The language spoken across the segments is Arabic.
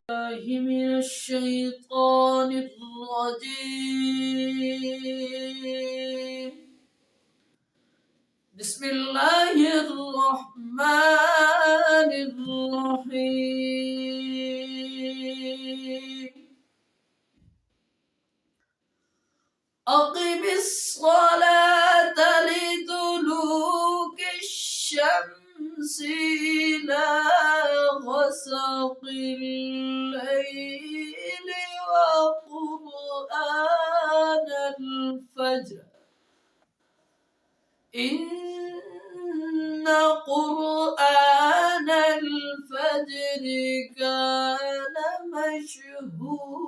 بالله من الشيطان الرجيم. بسم الله الرحمن الرحيم. أقم الصلاة لدلوك الشمس إلى غسق الليل وقرآن الفجر إن قرآن الفجر كان مشهودا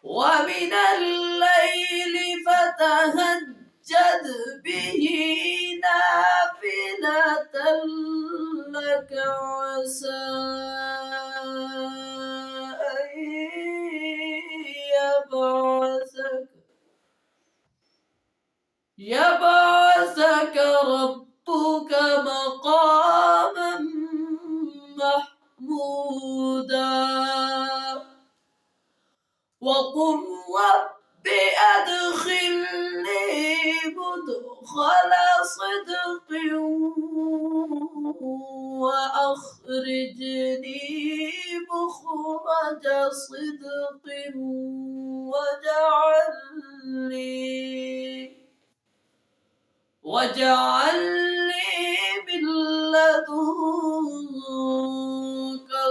ومن الليل فتهجد به نافلة لك عسى أن يبعثك ربك مقاما محمودا وقل رب أدخلني مدخل صدق وأخرجني مخرج صدق واجعل لي من لدنك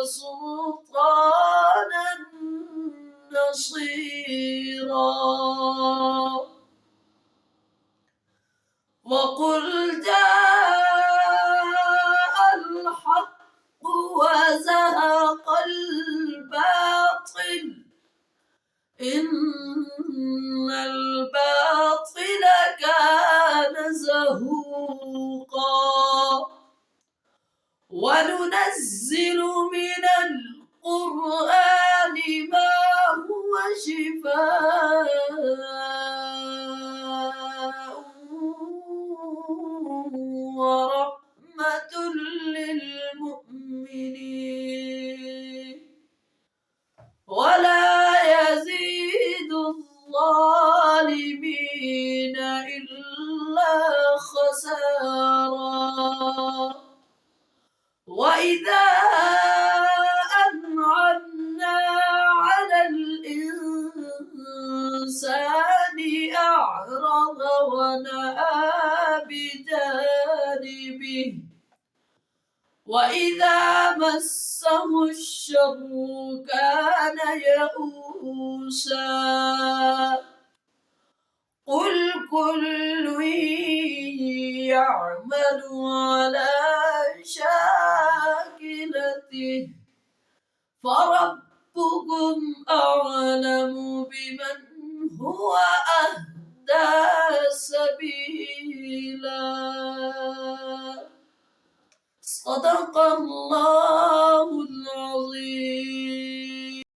سلطانا نصيرا وقل جاء الحق وزهق الباطل إن الباطل كان زهوقا وننزل من القرآن ما هو شفاء ورحمة للمؤمنين ولا يزيد الظالمين إلا خسارا وإذا أنعمنا على الإنسان أعرض ونأى بجانبه وإذا مسه الشر كان يئوسا قل كل يعمل على شاكلته فربكم أعلم بمن هو أهدى سبيلا صدق الله